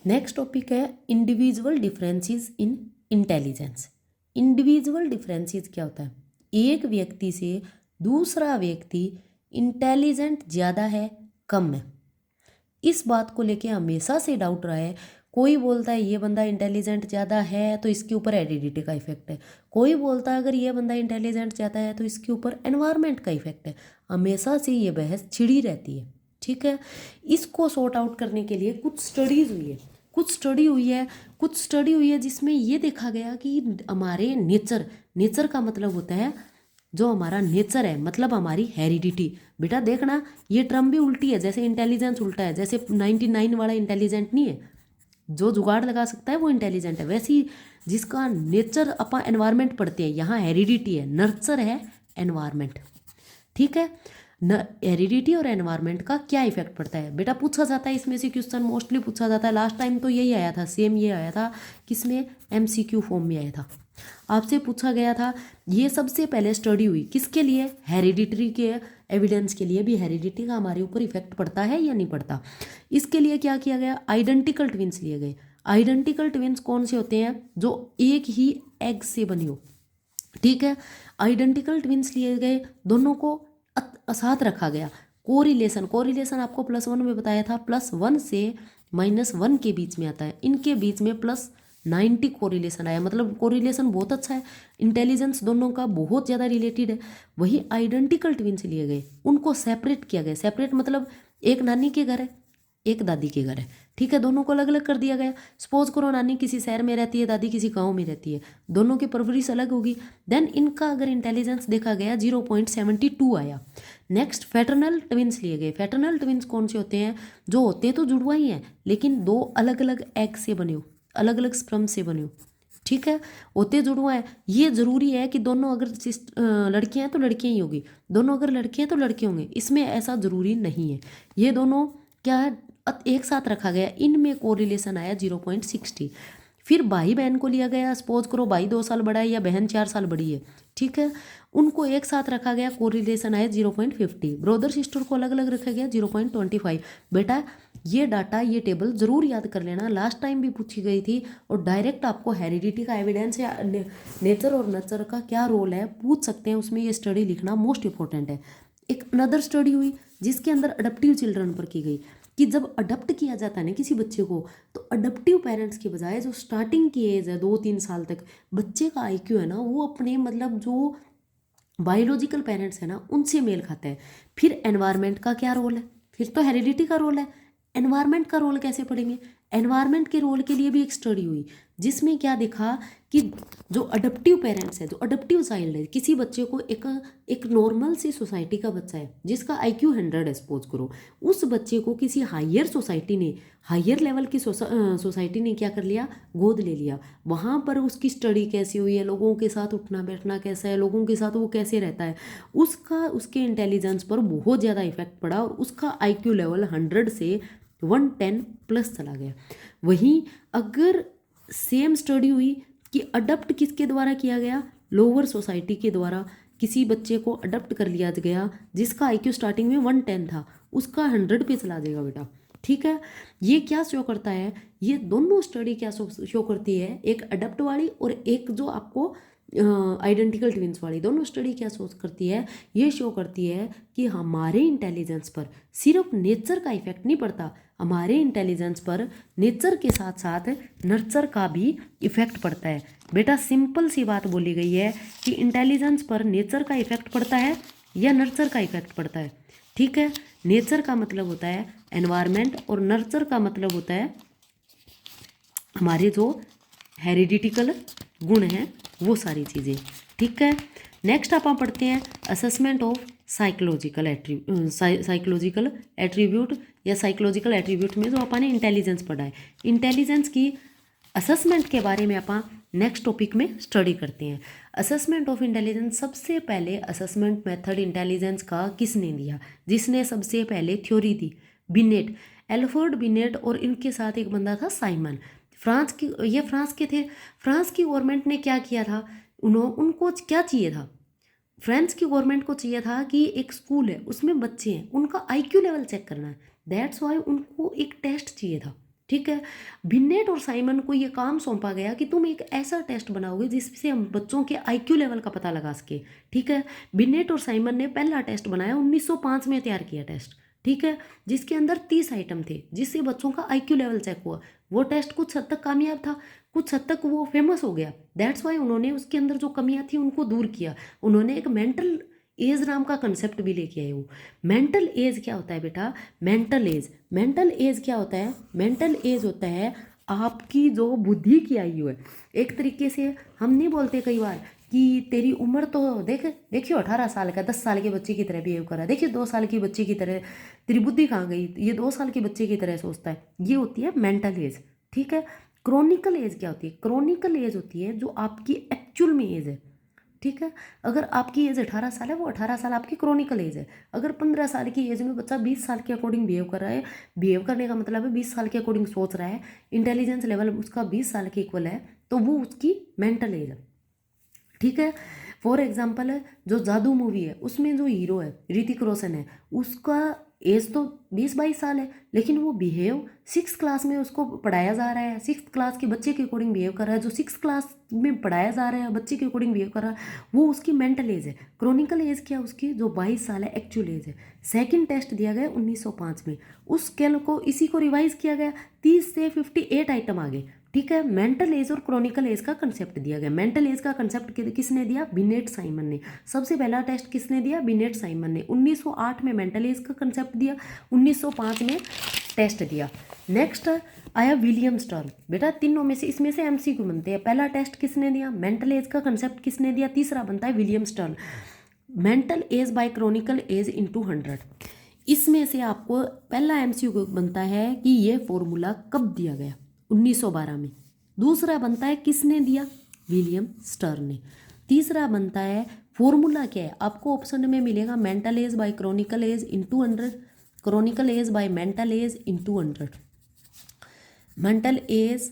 Next topic है individual differences in intelligence. Individual differences क्या होता है? एक व्यक्ति से दूसरा व्यक्ति इंटेलिजेंट ज़्यादा है कम है, इस बात को लेके हमेशा से डाउट रहा है। कोई बोलता है ये बंदा इंटेलिजेंट ज़्यादा है तो इसके ऊपर हेरिडिटी का इफेक्ट है, कोई बोलता है अगर ये बंदा इंटेलिजेंट ज़्यादा है तो इसके ऊपर एनवायरनमेंट का इफेक्ट है। हमेशा से ये बहस छिड़ी रहती है, ठीक है। इसको सॉर्ट आउट करने के लिए कुछ स्टडीज़ हुई है, कुछ स्टडी हुई है जिसमें ये देखा गया कि हमारे नेचर का मतलब होता है जो हमारा नेचर है, मतलब हमारी हेरिडिटी। बेटा देखना ये टर्म भी उल्टी है, जैसे इंटेलिजेंस उल्टा है, जैसे 99 वाला इंटेलिजेंट नहीं है, जो जुगाड़ लगा सकता है वो इंटेलिजेंट है। वैसे ही जिसका नेचर अपन एनवायरनमेंट पढ़ते हैं, यहाँ हेरिडिटी है, नर्चर है एनवायरनमेंट, ठीक है। न हेरिडिटी और एनवायरनमेंट का क्या इफेक्ट पड़ता है बेटा, पूछा जाता है इसमें से क्वेश्चन, मोस्टली पूछा जाता है। लास्ट टाइम तो यही आया था, सेम ये आया था, किसमें, MCQ फॉर्म में आया था। आपसे पूछा गया था, ये सबसे पहले स्टडी हुई किसके लिए, हेरिडिटरी के एविडेंस के लिए भी हेरिडिटी का हमारे ऊपर इफेक्ट पड़ता है या नहीं पड़ता। इसके लिए क्या किया गया, आइडेंटिकल ट्विंस लिए गए। आइडेंटिकल ट्विंस कौन से होते हैं, जो एक ही एग से बनी हो, ठीक है। आइडेंटिकल ट्विंस लिए गए, दोनों को साथ रखा गया। कोरिलेशन आपको +1 में बताया था, +1 से -1 के बीच में आता है, इनके बीच में +90 कोरिलेशन आया, मतलब कोरिलेशन बहुत अच्छा है, इंटेलिजेंस दोनों का बहुत ज़्यादा रिलेटेड है। वही आइडेंटिकल ट्विंस लिए गए, उनको सेपरेट किया गया। सेपरेट मतलब एक नानी के घर है, एक दादी के घर है, ठीक है, दोनों को अलग अलग कर दिया गया। सपोज करो नानी किसी शहर में रहती है, दादी किसी गांव में रहती है, दोनों की परवरिश अलग होगी। देन इनका अगर इंटेलिजेंस देखा गया 0.72 आया। नेक्स्ट फैटर्नल ट्विंस लिए गए। फैटर्नल ट्विंस कौन से होते हैं, जो होते हैं तो जुड़वा ही हैं लेकिन दो अलग अलग एग से बने हो, अलग अलग स्पर्म से बने हो, ठीक है, होते जुड़वा है। ये जरूरी है कि दोनों अगर लड़कियां हैं तो लड़कियां ही होगी, दोनों अगर लड़के हैं तो लड़के होंगे, इसमें ऐसा जरूरी नहीं है। ये दोनों क्या है, एक साथ रखा गया, इनमें कोरिलेशन आया 0.60। फिर भाई बहन को लिया गया, सपोज करो भाई 2 साल बड़ा है या बहन 4 साल बड़ी है, ठीक है, उनको एक साथ रखा गया, कोरिलेशन आया 0.50। ब्रदर सिस्टर को अलग अलग रखा गया 0.25। बेटा ये डाटा, ये टेबल जरूर याद कर लेना, लास्ट टाइम भी पूछी गई थी, और डायरेक्ट आपको हेरिडिटी का एविडेंस या नेचर और नर्चर का क्या रोल है पूछ सकते हैं, उसमें ये स्टडी लिखना मोस्ट इंपॉर्टेंट है। एक अनदर स्टडी हुई जिसके अंदर अडप्टिव चिल्ड्रन पर की गई, कि जब अडप्ट किया जाता है ना किसी बच्चे को, तो अडप्टिव पेरेंट्स के बजाय जो स्टार्टिंग की एज है 2-3 साल तक, बच्चे का IQ है ना वो अपने मतलब जो बायोलॉजिकल पेरेंट्स है ना उनसे मेल खाता है। फिर एनवायरनमेंट का क्या रोल है, फिर तो हेरिडिटी का रोल है, एनवायरनमेंट का रोल कैसे पढ़ेंगे। एनवायरनमेंट के रोल के लिए भी एक स्टडी हुई जिसमें क्या देखा कि जो अडप्टिव पेरेंट्स है, जो अडप्टिव चाइल्ड है, किसी बच्चे को एक नॉर्मल सी सोसाइटी का बच्चा है जिसका IQ 100 है, सपोज करो, उस बच्चे को किसी हायर सोसाइटी ने, हायर लेवल की सोसाइटी ने क्या कर लिया, गोद ले लिया। वहाँ पर उसकी स्टडी कैसी हुई है, लोगों के साथ उठना बैठना कैसा है, लोगों के साथ वो कैसे रहता है, उसका उसके इंटेलिजेंस पर बहुत ज़्यादा इफेक्ट पड़ा, और उसका IQ लेवल 100 से 110+ चला गया। वहीं अगर सेम स्टडी हुई कि अडप्ट किसके द्वारा किया गया, लोअर सोसाइटी के द्वारा किसी बच्चे को अडप्ट कर लिया गया जिसका IQ स्टार्टिंग में 110 था, उसका 100 पे चला जाएगा बेटा, ठीक है। ये क्या शो करता है, ये दोनों स्टडी क्या शो करती है, एक अडप्ट वाली और एक जो आपको आइडेंटिकल ट्विंस वाली, दोनों स्टडी क्या शो करती है, ये शो करती है कि हमारे इंटेलिजेंस पर सिर्फ नेचर का इफेक्ट नहीं पड़ता, हमारे इंटेलिजेंस पर नेचर के साथ साथ नर्चर का भी इफेक्ट पड़ता है। बेटा सिंपल सी बात बोली गई है कि इंटेलिजेंस पर नेचर का इफेक्ट पड़ता है या नर्चर का इफेक्ट पड़ता है, ठीक है। नेचर का मतलब होता है एनवायरनमेंट और नर्चर का मतलब होता है हमारे जो हेरिडिटिकल गुण हैं वो सारी चीज़ें, ठीक है। नेक्स्ट आप पढ़ते हैं असेसमेंट ऑफ साइकोलॉजिकल एट्रीब्यूट या साइकोलॉजिकल एट्रीब्यूट में जो अपन ने इंटेलिजेंस पढ़ा है, इंटेलिजेंस की असेसमेंट के बारे में अपन नेक्स्ट टॉपिक में स्टडी करते हैं। असेसमेंट ऑफ इंटेलिजेंस, सबसे पहले असेसमेंट मेथड इंटेलिजेंस का किसने दिया, जिसने सबसे पहले थ्योरी दी, बिनेट, एल्फ्रेड बिनेट, और इनके साथ एक बंदा था साइमन, फ्रांस के थे। फ्रांस की गवर्नमेंट ने क्या किया था, उनको क्या चाहिए था, फ्रांस की गवर्नमेंट को चाहिए था कि एक स्कूल है उसमें बच्चे हैं, उनका IQ लेवल चेक करना है, दैट्स वाई उनको एक टेस्ट चाहिए था, ठीक है। बिन्नेट और साइमन को ये काम सौंपा गया कि तुम एक ऐसा टेस्ट बनाओगे जिससे हम बच्चों के आईक्यू लेवल का पता लगा सके। ठीक है। बिन्नेट और साइमन ने पहला टेस्ट बनाया, 1905 में तैयार किया टेस्ट। ठीक है। जिसके अंदर 30 आइटम थे जिससे बच्चों का आईक्यू लेवल चेक हुआ। वो टेस्ट कुछ हद तक कामयाब था, कुछ हद तक वो फेमस हो गया। दैट्स वाई उन्होंने उसके अंदर जो कमियां थी उनको दूर किया। उन्होंने एक मेंटल एज नाम का कंसेप्ट भी लेके आए। वो मेंटल एज क्या होता है बेटा? मेंटल एज क्या होता है? मेंटल एज होता है आपकी जो बुद्धि की आयु है। एक तरीके से हम नहीं बोलते कई बार कि तेरी उम्र तो देखियो 18 साल का, 10 साल के बच्चे की तरह बिहेव कर रहा है, देखिए 2 साल की बच्चे की तरह, तेरी बुद्धि कहाँ गई, ये 2 साल के बच्चे की तरह सोचता है। ये होती है मेंटल एज। ठीक है। क्रॉनिकल एज क्या होती है? क्रॉनिकल एज होती है जो आपकी एक्चुअल में एज है। ठीक है। अगर आपकी एज 18 साल है, वो 18 साल आपकी क्रॉनिकल एज है। अगर 15 साल की एज में बच्चा 20 साल के अकॉर्डिंग बिहेव कर रहा है, बिहेव करने का मतलब है 20 साल के अकॉर्डिंग सोच रहा है, इंटेलिजेंस लेवल उसका 20 साल के इक्वल है, तो वो उसकी मेंटल एज है। ठीक है। फॉर एग्जाम्पल है जो जादू मूवी है, उसमें जो हीरो है ऋतिक रोशन है, उसका एज तो 20-22 साल है, लेकिन वो बिहेव 6th क्लास में उसको पढ़ाया जा रहा है, 6th क्लास के बच्चे के अकॉर्डिंग बिहेव कर रहा है। जो 6th क्लास में पढ़ाया जा रहा है बच्चे के अकॉर्डिंग बिहेव कर रहा है, वो उसकी मेंटल एज है। क्रॉनिकल एज क्या उसकी? जो 22 साल है, एक्चुअल एज है। सेकंड टेस्ट दिया गया 1905 में, उस स्केल को इसी को रिवाइज किया गया, 30 से 58 आइटम आ गए। ठीक है। मेंटल एज और क्रॉनिकल एज का कंसेप्ट दिया गया। मेंटल एज का कंसेप्ट किसने दिया? बिनेट साइमन ने। सबसे पहला टेस्ट किसने दिया? बिनेट साइमन ने। 1908 में मेंटल एज का कंसेप्ट दिया, 1905 में टेस्ट दिया। नेक्स्ट आया विलियम स्टर्न। बेटा तीनों में से इसमें से एमसीक्यू बनते हैं। पहला टेस्ट किसने दिया? मेंटल एज का कंसेप्ट किसने दिया? तीसरा बनता है William Stern. Mental age by chronological age into 100। इसमें से आपको पहला एमसीक्यू बनता है कि ये फॉर्मूला कब दिया गया? 1912 में। दूसरा बनता है किसने दिया? विलियम स्टर्न ने। तीसरा बनता है फॉर्मूला क्या है? आपको ऑप्शन में मिलेगा mental age by chronological age into 100, chronological age by mental age into 100, mental age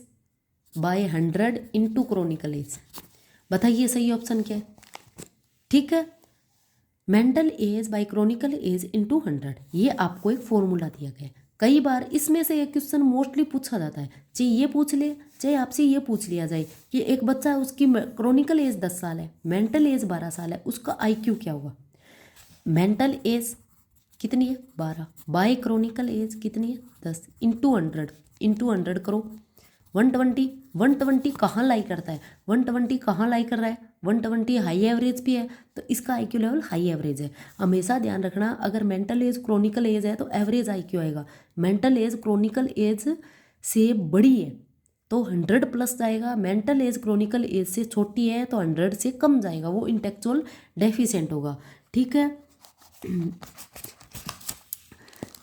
by 100 into chronological age. बताइए सही ऑप्शन क्या है? ठीक है। Mental age by chronological age into 100, ये आपको एक फॉर्मूला दिया गया है। कई बार इसमें से एक क्वेश्चन मोस्टली पूछा जाता है, चाहे ये पूछ ले चाहे आपसे ये पूछ लिया जाए कि एक बच्चा उसकी क्रॉनिकल एज 10 साल है, मेंटल एज 12 साल है, उसका आईक्यू क्या होगा? मेंटल एज कितनी है? 12, बाय क्रॉनिकल एज कितनी है? 10, इंटू 100 करो। 120 कहाँ लाई करता है? 120 कहाँ लाई कर रहा है? 120 हाई एवरेज भी है, तो इसका आईक्यू लेवल हाई एवरेज है। हमेशा ध्यान रखना, अगर मेंटल एज क्रॉनिकल एज है तो एवरेज आईक्यू आएगा। मेंटल एज क्रॉनिकल एज से बड़ी है तो 100 प्लस जाएगा, मेंटल एज क्रॉनिकल एज से छोटी है तो 100 से कम जाएगा, वो इंटेलेक्चुअल डेफिशिएंट होगा। ठीक है।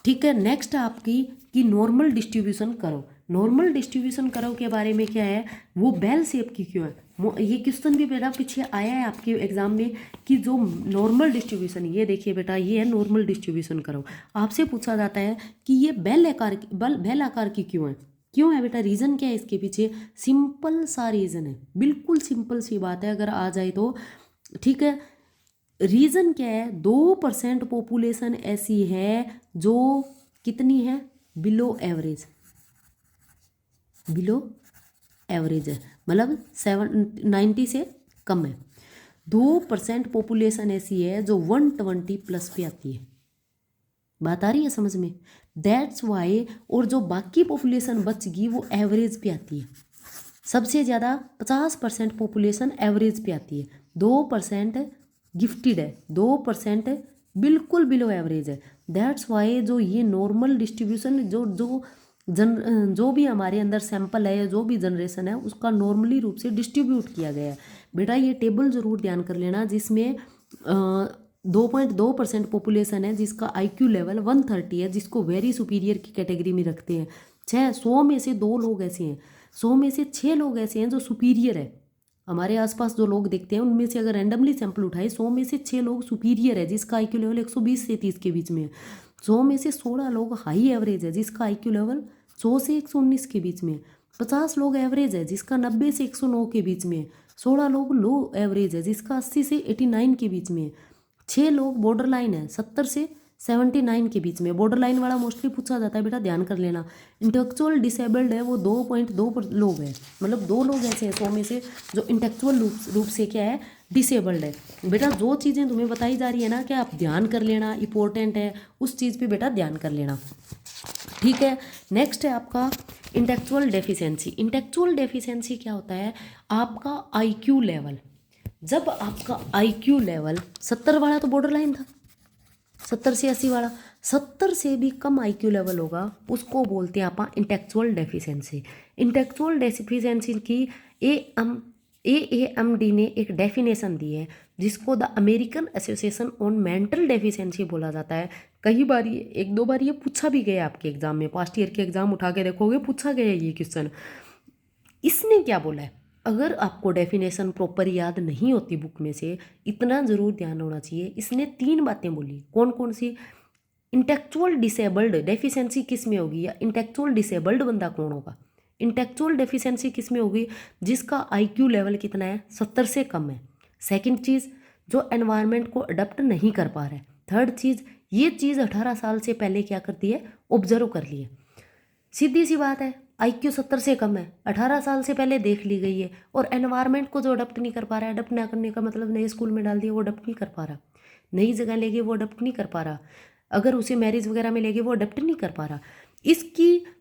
ठीक है। नेक्स्ट आपकी कि नॉर्मल डिस्ट्रीब्यूशन करो। नॉर्मल डिस्ट्रीब्यूशन करो के बारे में क्या है? वो बेल शेप की क्यों है? ये क्वेश्चन भी बेटा पीछे आया है आपके एग्जाम में कि जो नॉर्मल डिस्ट्रीब्यूशन, ये देखिए बेटा ये है नॉर्मल डिस्ट्रीब्यूशन करो। आपसे पूछा जाता है कि ये बेल आकार की क्यों है? क्यों है बेटा? रीज़न क्या है इसके पीछे? सिंपल सा रीज़न है, बिल्कुल सिंपल सी बात है अगर आ जाए तो। ठीक है। रीज़न क्या है? 2% पॉपुलेशन ऐसी है जो कितनी है? बिलो एवरेज है, मतलब 90 से कम है। 2% पॉपुलेशन ऐसी है जो 120 प्लस पे आती है। बात आ रही है समझ में? दैट्स वाई, और जो बाकी पॉपुलेशन बचगी वो एवरेज पे आती है। सबसे ज़्यादा 50% पॉपुलेशन एवरेज पे आती है, 2% गिफ्टेड है, 2% बिल्कुल बिलो एवरेज है। दैट्स वाई जो ये नॉर्मल डिस्ट्रीब्यूशन जो भी हमारे अंदर सैंपल है या जो भी जनरेशन है उसका नॉर्मली रूप से डिस्ट्रीब्यूट किया गया है। बेटा ये टेबल ज़रूर ध्यान कर लेना, जिसमें 2.2% पॉपुलेशन है जिसका आईक्यू लेवल 130 है, जिसको वेरी सुपीरियर की कैटेगरी में रखते हैं। 100 में से 2 लोग ऐसे हैं, 100 में से 6 लोग ऐसे हैं जो सुपीरियर है। हमारे आसपास जो लोग देखते हैं उनमें से अगर रैंडमली सैंपल उठाए 100 में से 6 लोग सुपीरियर है जिसका आईक्यू लेवल 120 से 30 के बीच में है। 100 में से 16 लोग हाई एवरेज है जिसका आईक्यू लेवल 100 से 119 के बीच में है। 50 लोग एवरेज है जिसका 90 से 109 के बीच में है। 16 लोग लो एवरेज है जिसका 80 से 89 के बीच में है। 6 लोग बॉर्डर लाइन है 70 से 79 के बीच में। बॉर्डर लाइन वाला मोस्टली पूछा जाता है बेटा, ध्यान कर लेना। इंटेलेक्चुअल डिसेबल्ड है वो 2.2 लोग हैं, मतलब 2 लोग ऐसे हैं 100 में से जो इंटेलेक्चुअल रूप से क्या है, डिसेबल्ड है। बेटा जो चीज़ें तुम्हें बताई जा रही है ना, क्या आप ध्यान कर लेना, इंपॉर्टेंट है, उस चीज़ पे बेटा ध्यान कर लेना, ठीक है। नेक्स्ट है आपका इंटेलेक्चुअल डेफिशिएंसी। इंटेलेक्चुअल डेफिशिएंसी क्या होता है, आपका आईक्यू लेवल। जब आपका आईक्यू लेवल 70 वाला तो बॉर्डर लाइन था, 70 से 80 वाला, 70 से भी कम आईक्यू लेवल होगा, उसको बोलते हैं आप इंटेलेक्चुअल डेफिशिएंसी। इंटेलेक्चुअल डेफिशिएंसी की AAMD ने एक डेफिनेशन दी है, जिसको the American association on mental deficiency बोला जाता है। कई बार ये 1-2 बार ये पूछा भी गया आपके एग्जाम में, पास्ट ईयर के एग्जाम उठा के देखोगे पूछा गया ये क्वेश्चन। इसने क्या बोला है, अगर आपको डेफिनेशन प्रॉपर याद नहीं होती बुक में से, इतना ज़रूर ध्यान होना चाहिए। इसने 3 बातें बोली, कौन कौन सी, इंटेलेक्चुअल डिसेबल्ड डेफिशिएंसी किस में होगी, या इंटेलेक्चुअल डिसेबल्ड बंदा कौन होगा। इंटेलेक्चुअल डेफिशिएंसी किस में होगी, जिसका आईक्यू लेवल कितना है, 70 से कम है। सेकंड चीज़, जो एनवायरनमेंट को अडप्ट नहीं कर पा रहा है। थर्ड चीज़, ये चीज़ 18 साल से पहले क्या करती है, ऑब्जर्व कर ली है। सीधी सी बात है, आईक्यू 70 से कम है, 18 साल से पहले देख ली गई है, और एनवायरनमेंट को जो अडप्ट नहीं कर पा रहा है, अडप्ट ना करने का मतलब नए स्कूल में डाल दिया वो अडप्ट नहीं कर पा रहा, नई जगह लेके वो अडप्ट नहीं कर पा रहा, अगर उसे मैरिज वगैरह में लेके वो अडप्ट नहीं कर पा रहा।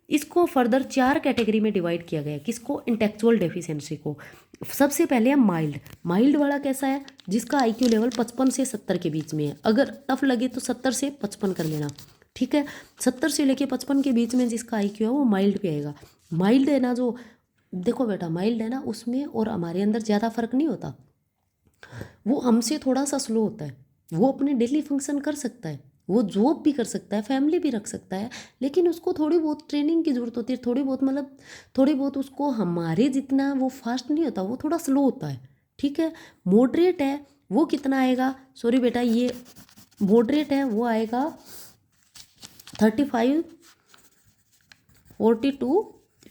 इसको फर्दर 4 कैटेगरी में डिवाइड किया गया है, किसको, इंटेलेक्चुअल डेफिशिएंसी को। सबसे पहले है माइल्ड वाला कैसा है, जिसका आईक्यू लेवल 55 से 70 के बीच में है। अगर टफ लगे तो 70 से 55 कर लेना, ठीक है। 70 से लेके 55 के बीच में जिसका आईक्यू है वो माइल्ड पे आएगा। माइल्ड है ना, जो देखो बेटा माइल्ड है ना, उसमें और हमारे अंदर ज़्यादा फर्क नहीं होता, वो हमसे थोड़ा सा स्लो होता है, वो अपने डेली फंक्शन कर सकता है, वो जॉब भी कर सकता है, फैमिली भी रख सकता है, लेकिन उसको थोड़ी बहुत ट्रेनिंग की ज़रूरत होती है, थोड़ी बहुत उसको हमारे जितना वो फास्ट नहीं होता, वो थोड़ा स्लो होता है, ठीक है। मॉडरेट है वो कितना आएगा, सॉरी बेटा ये मॉडरेट है वो आएगा 35, 42,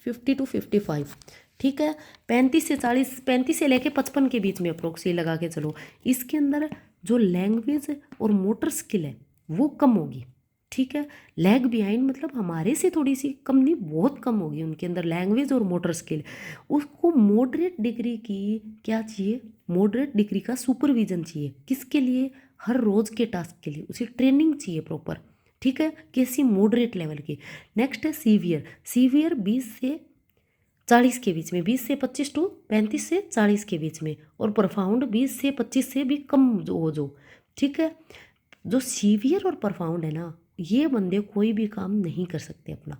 50 to 55, ठीक है। 35 से 40, 35 से लेके 55 के बीच में अप्रोक्स ये लगा के चलो। इसके अंदर जो लैंग्वेज और मोटर स्किल है वो कम होगी, ठीक है। लैग बिहाइंड मतलब हमारे से थोड़ी सी कम नहीं, बहुत कम होगी उनके अंदर लैंग्वेज और मोटर स्किल। उसको मॉडरेट डिग्री की क्या चाहिए, मॉडरेट डिग्री का सुपरविजन चाहिए, किसके लिए, हर रोज़ के टास्क के लिए उसे ट्रेनिंग चाहिए प्रॉपर, ठीक है, कैसी, मॉडरेट लेवल की। नेक्स्ट है सीवियर 20 से 40 के बीच में, 20 से 25 टू 35 से 40 के बीच में, और परफाउंड 20 से 25 से भी कम जो ठीक है। जो सीवियर और परफाउंड है ना, ये बंदे कोई भी काम नहीं कर सकते अपना,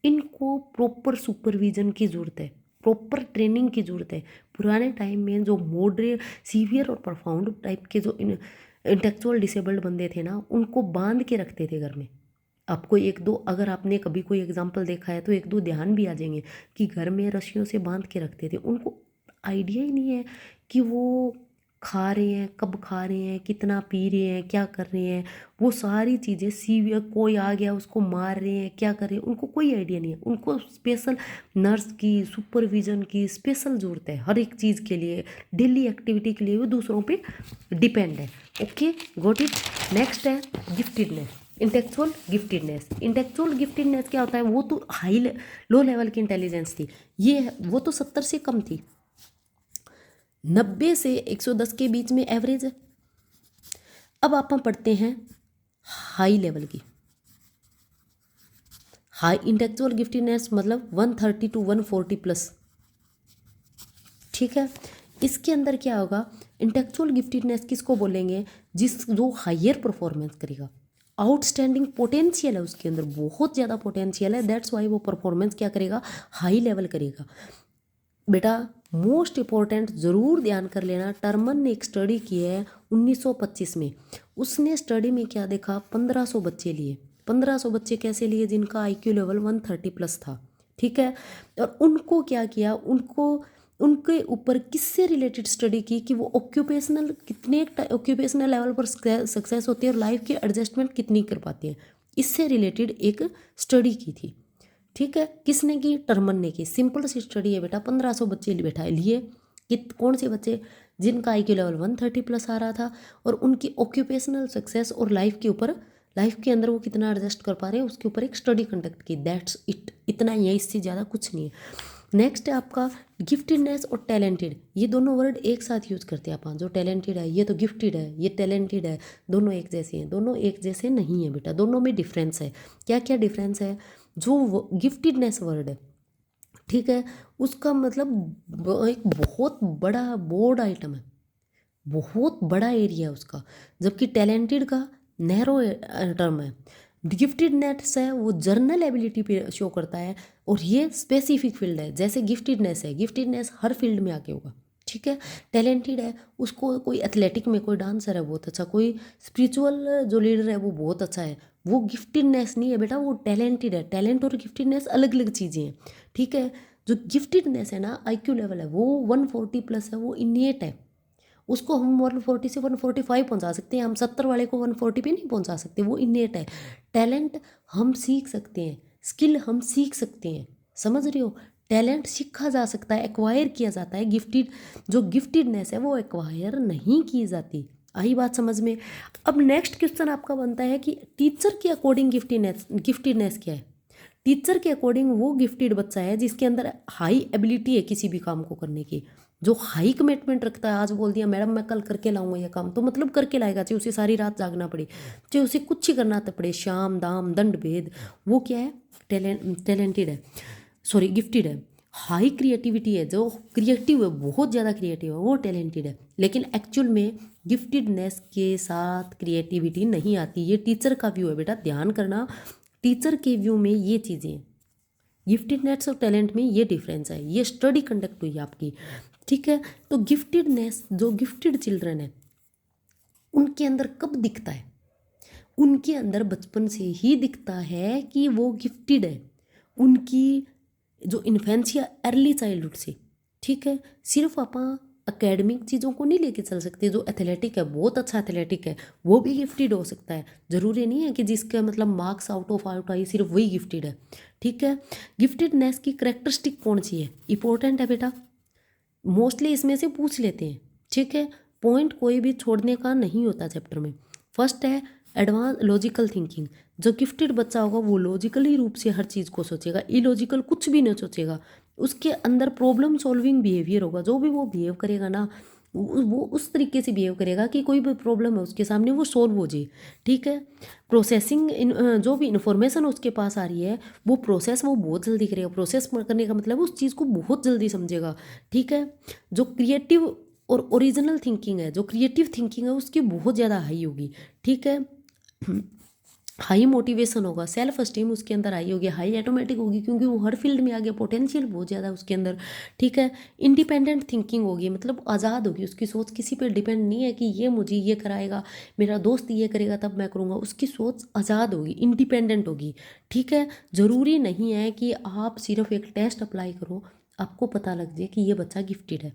इनको प्रॉपर सुपरविजन की ज़रूरत है, प्रॉपर ट्रेनिंग की ज़रूरत है। पुराने टाइम में जो मॉडरेट, सीवियर और परफाउंड टाइप के जो इंटेलेक्चुअल डिसेबल्ड बंदे थे ना, उनको बांध के रखते थे घर में। आपको 1-2 अगर आपने कभी कोई एग्जाम्पल देखा है तो 1-2 ध्यान भी आ जाएंगे कि घर में रस्सियों से बांध के रखते थे। उनको आइडिया ही नहीं है कि वो खा रहे हैं, कब खा रहे हैं, कितना पी रहे हैं, क्या कर रहे हैं, वो सारी चीज़ें, सीवियर कोई आ गया उसको मार रहे हैं, क्या कर रहे हैं, उनको कोई आइडिया नहीं है। उनको स्पेशल नर्स की, सुपरविजन की स्पेशल ज़रूरत है हर एक चीज़ के लिए, डेली एक्टिविटी के लिए वो दूसरों पे डिपेंड है। Okay, got it. नेक्स्ट है गिफ्टेडनेस, इंटेलेक्चुअल गिफ्टेडनेस क्या होता है, वो तो लो लेवल की इंटेलिजेंस थी, ये वो तो 70 से कम थी, 90 से 110 के बीच में एवरेज है। अब आप पढ़ते हैं हाई लेवल की, हाई इंटेलेक्चुअल गिफ्टेडनेस मतलब 130 to 140 प्लस, ठीक है। इसके अंदर क्या होगा, इंटेलेक्चुअल गिफ्टेडनेस किसको बोलेंगे, जो हायर परफॉर्मेंस करेगा, आउटस्टैंडिंग पोटेंशियल है उसके अंदर, बहुत ज़्यादा पोटेंशियल है, दैट्स वाई वो परफॉर्मेंस क्या करेगा, हाई लेवल करेगा। बेटा मोस्ट इम्पॉर्टेंट ज़रूर ध्यान कर लेना, टर्मन ने एक स्टडी की है 1925 में, उसने स्टडी में क्या देखा, 1500 बच्चे लिए, 1500 बच्चे कैसे लिए, जिनका आईक्यू लेवल 130 प्लस था, ठीक है। और उनको क्या किया, उनके ऊपर किससे रिलेटेड स्टडी की कि वो कितने ऑक्यूपेशनल लेवल पर सक्सेस होती है और लाइफ के एडजस्टमेंट कितनी कर पाती है, इससे रिलेटेड एक स्टडी की थी, ठीक है। किसने की, टर्मन ने की। सिंपल सी स्टडी है बेटा, 1500 बच्चे लिए कि कौन से बच्चे, जिनका आईक्यू लेवल 130 प्लस आ रहा था और उनकी ऑक्यूपेशनल सक्सेस और लाइफ के ऊपर लाइफ के अंदर वो कितना एडजस्ट कर पा रहे हैं उसके ऊपर एक स्टडी कंडक्ट की, दैट्स इट, इतना ही है, इससे ज़्यादा कुछ नहीं है। नेक्स्ट है आपका गिफ्टेडनेस और टैलेंटेड, ये दोनों वर्ड एक साथ यूज करते हैं अपन। जो टैलेंटेड है ये तो गिफ्टेड है, ये टैलेंटेड है, दोनों एक जैसे हैं? दोनों एक जैसे नहीं है बेटा, दोनों में डिफरेंस है। क्या क्या डिफरेंस है? जो गिफ्टेडनेस वर्ड है, ठीक है, उसका मतलब एक बहुत बड़ा बोर्ड आइटम है, बहुत बड़ा एरिया है उसका, जबकि टैलेंटेड का नैरो टर्म है। गिफ्टेडनेस है वो जर्नल एबिलिटी पे शो करता है, और ये स्पेसिफिक फील्ड है। जैसे गिफ्टेडनेस है, गिफ्टेडनेस हर फील्ड में आके होगा, ठीक है। टैलेंटेड है, उसको कोई एथलेटिक में कोई डांसर है बहुत अच्छा, कोई स्पिरिचुअल जो लीडर है वो बहुत अच्छा है, वो गिफ्टेडनेस नहीं है बेटा, वो टैलेंटेड है। टैलेंट और गिफ्टेडनेस अलग अलग चीज़ें हैं, ठीक है। जो गिफ्टेडनेस है ना, आईक्यू लेवल है वो 140 प्लस है, वो इनिएट है, उसको हम 140 से 145 पहुंचा सकते हैं, हम 70 वाले को 140 पे नहीं पहुंचा सकते, वो इनेट है। टैलेंट हम सीख सकते हैं, स्किल हम सीख सकते हैं, समझ रहे हो? टैलेंट सीखा जा सकता है, एक्वायर किया जाता है। जो गिफ्टेडनेस है वो एक्वायर नहीं की जाती। आई बात समझ में? अब नेक्स्ट क्वेश्चन आपका बनता है कि टीचर के अकॉर्डिंग गिफ्टेडनेस क्या है? टीचर के अकॉर्डिंग वो गिफ्टेड बच्चा है जिसके अंदर हाई एबिलिटी है किसी भी काम को करने की, जो हाई कमिटमेंट रखता है। आज बोल दिया मैडम मैं कल करके लाऊंगा ये काम, तो मतलब करके लाएगा, चाहे उसे सारी रात जागना पड़े, चाहे उसे कुछ ही करना पड़े, शाम दाम दंड भेद। वो क्या है? टैलेंटेड है, सॉरी गिफ्टेड है। हाई क्रिएटिविटी है, जो क्रिएटिव है, बहुत ज़्यादा क्रिएटिव है, वो टैलेंटेड है। लेकिन एक्चुअल में गिफ्टेडनेस के साथ क्रिएटिविटी नहीं आती। ये टीचर का व्यू है बेटा, ध्यान करना, टीचर के व्यू में ये चीज़ें, गिफ्टेडनेस और टैलेंट में ये डिफरेंस है। ये स्टडी कंडक्ट हुई आपकी, ठीक है। तो गिफ्टेडनेस, जो गिफ्टेड चिल्ड्रन है उनके अंदर कब दिखता है? उनके अंदर बचपन से ही दिखता है कि वो गिफ्टेड है, उनकी जो इन्फेंसिया अर्ली चाइल्डहुड से, ठीक है। सिर्फ आप अकेडमिक चीज़ों को नहीं लेके चल सकते। जो एथलेटिक है, बहुत अच्छा एथलेटिक है, वो भी गिफ्टेड हो सकता है। ज़रूरी नहीं है कि जिसका मतलब marks out of out I सिर्फ वही गिफ्टेड है, ठीक है। गिफ्टेडनेस की करेक्टरिस्टिक कौन सी है? इंपॉर्टेंट है बेटा, मोस्टली इसमें से पूछ लेते हैं, ठीक है। पॉइंट कोई भी छोड़ने का नहीं होता चैप्टर में। फर्स्ट है एडवांस लॉजिकल थिंकिंग। जो गिफ्टेड बच्चा होगा वो लॉजिकली रूप से हर चीज़ को सोचेगा, इलॉजिकल कुछ भी नहीं सोचेगा। उसके अंदर प्रॉब्लम सॉल्विंग बिहेवियर होगा, जो भी वो बिहेव करेगा ना, वो उस तरीके से बिहेव करेगा कि कोई भी प्रॉब्लम है उसके सामने वो सॉल्व हो जाए, ठीक है। प्रोसेसिंग जो भी इंफॉर्मेशन उसके पास आ रही है वो प्रोसेस वो बहुत जल्दी करेगा। प्रोसेस करने का मतलब उस चीज़ को बहुत जल्दी समझेगा, ठीक है। जो क्रिएटिव और ओरिजिनल थिंकिंग है, जो क्रिएटिव थिंकिंग है उसकी बहुत ज़्यादा हाई होगी, ठीक है। हाई मोटिवेशन होगा, सेल्फ स्टीम उसके अंदर हाई होगी, हाई ऑटोमेटिक होगी, क्योंकि वो हर फील्ड में आगे, पोटेंशियल बहुत ज़्यादा है उसके अंदर, ठीक है। इंडिपेंडेंट थिंकिंग होगी, मतलब आज़ाद होगी, उसकी सोच किसी पे डिपेंड नहीं है कि ये मुझे ये कराएगा, मेरा दोस्त ये करेगा तब मैं करूँगा। उसकी सोच आज़ाद होगी, इंडिपेंडेंट होगी, ठीक है। ज़रूरी नहीं है कि आप सिर्फ एक टेस्ट अप्लाई करो आपको पता लग जाए कि ये बच्चा गिफ्टेड है।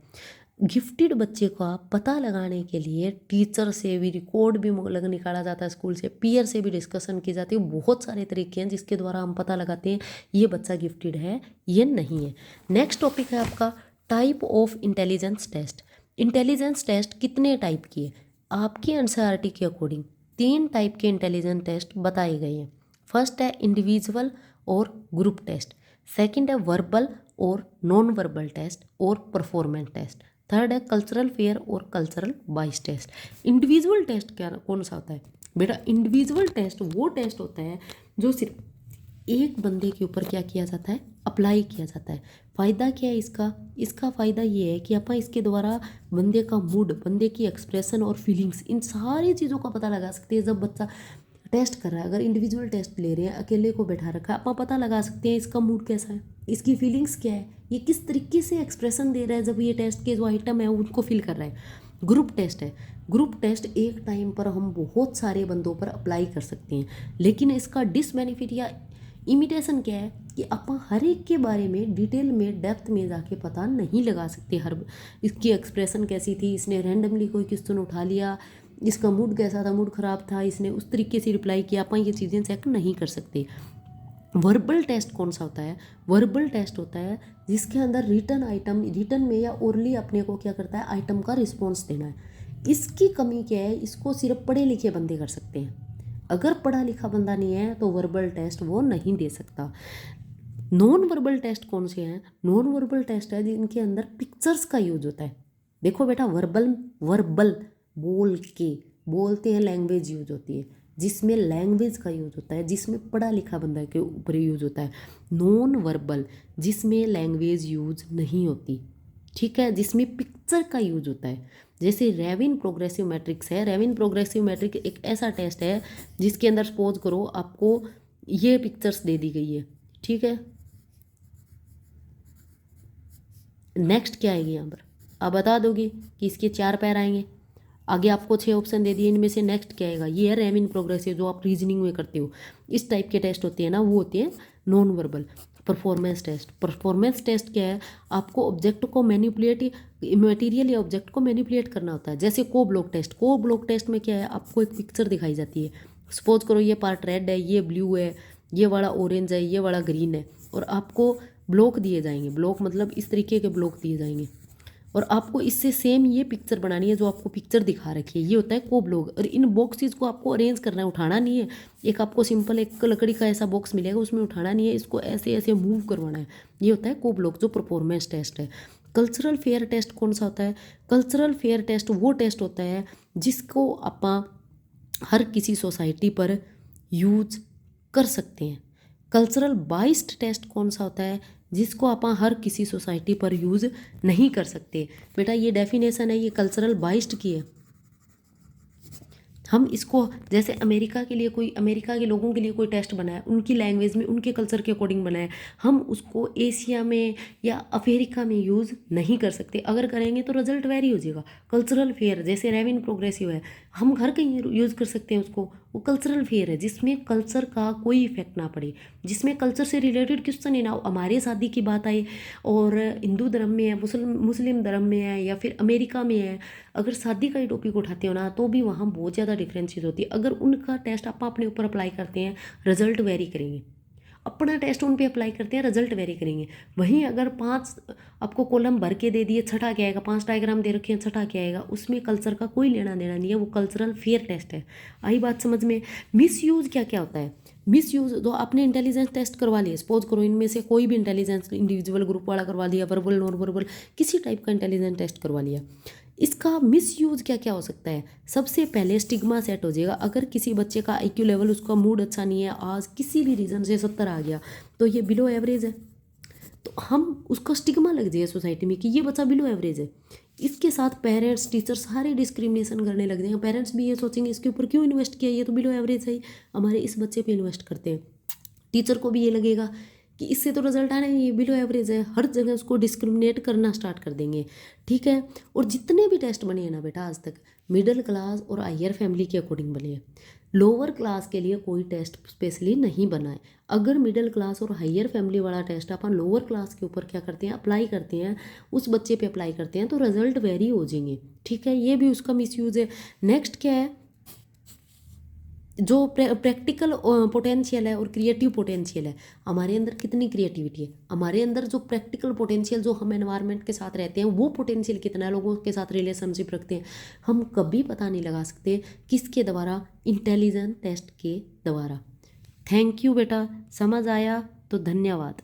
गिफ्टेड बच्चे का पता लगाने के लिए टीचर से भी रिकॉर्ड भी निकाला जाता है, स्कूल से, पीयर से भी डिस्कशन की जाती है। बहुत सारे तरीके हैं जिसके द्वारा हम पता लगाते हैं ये बच्चा गिफ्टेड है, ये नहीं है। नेक्स्ट टॉपिक है आपका type of intelligence test. Intelligence test कितने टाइप की है? आपकी एनसीईआरटी के अकॉर्डिंग 3 टाइप के इंटेलिजेंस टेस्ट बताए गए हैं। फर्स्ट है इंडिविजुअल और ग्रुप टेस्ट, सेकंड है वर्बल और नॉन वर्बल टेस्ट और परफॉर्मेंस टेस्ट, थर्ड है कल्चरल फेयर और cultural bias test. Individual test क्या कौन सा होता है बेटा? इंडिविजुअल टेस्ट वो टेस्ट होता है जो सिर्फ एक बंदे के ऊपर क्या किया जाता है, अप्लाई किया जाता है। फ़ायदा क्या है इसका? इसका फ़ायदा ये है कि अपन इसके द्वारा बंदे का मूड, बंदे की एक्सप्रेशन और फीलिंग्स, इन सारी चीज़ों का पता लगा सकते हैं। जब बच्चा टेस्ट कर रहा है, अगर इंडिविजुअल टेस्ट ले रहे हैं, अकेले को बैठा रखा है, आप पता लगा सकते हैं इसका मूड कैसा है, इसकी फीलिंग्स क्या है, ये किस तरीके से एक्सप्रेशन दे रहा है जब ये टेस्ट के जो आइटम है उनको फिल कर रहा है। ग्रुप टेस्ट है, ग्रुप टेस्ट एक टाइम पर हम बहुत सारे बंदों पर अप्लाई कर सकते हैं, लेकिन इसका डिसबेनिफिट या इमिटेशन क्या है कि अपन हर एक के बारे में डिटेल में डेप्थ में जाके पता नहीं लगा सकते। हर इसकी एक्सप्रेशन कैसी थी, इसने रैंडमली कोई क्वेश्चन उठा लिया, इसका मूड कैसा था, मूड ख़राब था, इसने उस तरीके से रिप्लाई किया, अपन ये चीज़ें चेक नहीं कर सकते। वर्बल टेस्ट कौन सा होता है? वर्बल टेस्ट होता है जिसके अंदर रिटन आइटम, रिटन में या ओरली अपने को क्या करता है, आइटम का रिस्पॉन्स देना है। इसकी कमी क्या है? इसको सिर्फ पढ़े लिखे बंदे कर सकते हैं। अगर पढ़ा लिखा बंदा नहीं है तो वर्बल टेस्ट वो नहीं दे सकता। नॉन वर्बल टेस्ट कौन से हैं? नॉन वर्बल टेस्ट है जिनके अंदर पिक्चर्स का यूज होता है। देखो बेटा, वर्बल वर्बल बोल के बोलते हैं, लैंग्वेज यूज होती है, जिसमें लैंग्वेज का यूज होता है, जिसमें पढ़ा लिखा बंदा के ऊपर यूज होता है। नॉन वर्बल जिसमें लैंग्वेज यूज नहीं होती, ठीक है, जिसमें पिक्चर का यूज होता है। जैसे रेविन प्रोग्रेसिव मैट्रिक्स है। रेविन प्रोग्रेसिव मैट्रिक एक ऐसा टेस्ट है जिसके अंदर सपोज करो आपको ये पिक्चर्स दे दी गई है, ठीक है। नेक्स्ट क्या आएगी यहाँ पर, आप बता दोगे कि इसके 4 पैर आएंगे। आगे आपको 6 ऑप्शन दे दिए, इनमें से नेक्स्ट क्या आएगा। ये है रेविन प्रोग्रेसिव, जो आप रीजनिंग में करते हो। इस टाइप के टेस्ट होते हैं ना, वो होते हैं non verbal. Performance test, performance test क्या है, आपको ऑब्जेक्ट को मैनिपुलेट, मटेरियल या ऑब्जेक्ट को मैनिपुलेट करना होता है। जैसे Koh block test, Koh block test में क्या है, आपको एक पिक्चर दिखाई जाती है। सपोज करो ये पार्ट रेड है, ये ब्लू है, ये वाला ऑरेंज है, ये वाला ग्रीन है, और आपको ब्लॉक दिए जाएंगे। ब्लॉक मतलब इस तरीके के ब्लॉक दिए जाएंगे, और आपको इससे सेम ये पिक्चर बनानी है जो आपको पिक्चर दिखा रखी है। ये होता है को ब्लॉक। और इन बॉक्सेस को आपको अरेंज करना है, उठाना नहीं है। एक आपको सिंपल एक लकड़ी का ऐसा बॉक्स मिलेगा, उसमें उठाना नहीं है, इसको ऐसे ऐसे मूव करवाना है। ये होता है को ब्लॉक, जो परफॉर्मेंस टेस्ट है। कल्चरल फेयर टेस्ट कौन सा होता है? कल्चरल फेयर टेस्ट वो टेस्ट होता है जिसको आप हर किसी सोसाइटी पर यूज कर सकते हैं। कल्चरल बाइस्ड टेस्ट कौन सा होता है? जिसको आप हर किसी सोसाइटी पर यूज़ नहीं कर सकते। बेटा ये डेफिनेशन है, ये कल्चरल बाइस्ड की है। हम इसको जैसे अमेरिका के लिए कोई, अमेरिका के लोगों के लिए कोई टेस्ट बनाया, उनकी लैंग्वेज में, उनके कल्चर के अकॉर्डिंग बनाया, हम उसको एशिया में या अफ्रीका में यूज़ नहीं कर सकते। अगर करेंगे तो रिजल्ट वेरी हो जाएगा। कल्चरल फेयर जैसे रेविन प्रोग्रेसिव है, हम हर कहीं यूज़ कर सकते हैं उसको। वो कल्चरल फेयर है जिसमें कल्चर का कोई इफेक्ट ना पड़े, जिसमें कल्चर से रिलेटेड क्वेश्चन ही ना हो। हमारे शादी की बात आए और हिंदू धर्म में है, मुस्लिम धर्म में है, या फिर अमेरिका में है, अगर शादी का ही टॉपिक उठाते हो ना, तो भी वहाँ बहुत ज़्यादा डिफरेंशिएट होती है। अगर उनका टेस्ट आप अपने ऊपर अप्लाई करते हैं, रिजल्ट वेरी करेंगे। अपना टेस्ट उन पे अप्लाई करते हैं, रिजल्ट वेरी करेंगे। वहीं अगर 5 आपको कॉलम भर के दे दिए, छठा क्या आएगा, 5 डायग्राम दे रखे हैं, छठा क्या आएगा, उसमें कल्चर का कोई लेना देना नहीं है। वो कल्चरल फेयर टेस्ट है। आई बात समझ में? मिस यूज़ क्या क्या होता है? मिस यूज़, तो आपने इंटेलिजेंस टेस्ट करवा लिया, सपोज करो इनमें से कोई भी इंटेलिजेंस, इंडिविजुअल ग्रुप वाला करवा लिया, वर्बल नॉन वर्बल, किसी टाइप का इंटेलिजेंस टेस्ट करवा लिया। इसका मिस यूज़ क्या क्या हो सकता है? सबसे पहले स्टिग्मा सेट हो जाएगा। अगर किसी बच्चे का IQ लेवल, उसका मूड अच्छा नहीं है, आज किसी भी रीज़न से 70 आ गया, तो ये बिलो एवरेज है, तो हम उसको स्टिग्मा लग जाएगा सोसाइटी में कि ये बच्चा बिलो एवरेज है। इसके साथ पेरेंट्स, टीचर सारे डिस्क्रिमिनेशन करने लग जाएंगे। पेरेंट्स भी ये सोचेंगे इसके ऊपर क्यों इन्वेस्ट किया, ये तो बिलो एवरेज है, हमारे इस बच्चे पे इन्वेस्ट करते हैं। टीचर को भी ये लगेगा कि इससे तो रिजल्ट आना ही, ये बिलो एवरेज है, हर जगह उसको डिस्क्रिमिनेट करना स्टार्ट कर देंगे, ठीक है। और जितने भी टेस्ट बने हैं ना बेटा आज तक, मिडिल क्लास और हायर फैमिली के अकॉर्डिंग बने हैं। लोअर क्लास के लिए कोई टेस्ट स्पेशली नहीं बना है। अगर मिडिल क्लास और हायर फैमिली वाला टेस्ट अपन लोअर क्लास के ऊपर क्या करते हैं, अप्लाई करते हैं, उस बच्चे पे अप्लाई करते हैं, तो रिजल्ट वेरी हो जाएंगे, ठीक है। ये भी उसका मिसयूज है। नेक्स्ट क्या है, जो प्रैक्टिकल पोटेंशियल है और क्रिएटिव पोटेंशियल है, हमारे अंदर कितनी क्रिएटिविटी है, हमारे अंदर जो प्रैक्टिकल पोटेंशियल, जो हम एनवायरनमेंट के साथ रहते हैं, वो पोटेंशियल कितना है, लोगों के साथ रिलेशनशिप रखते हैं, हम कभी पता नहीं लगा सकते किसके द्वारा, इंटेलिजेंस टेस्ट के द्वारा। थैंक यू बेटा, समझ आया तो धन्यवाद।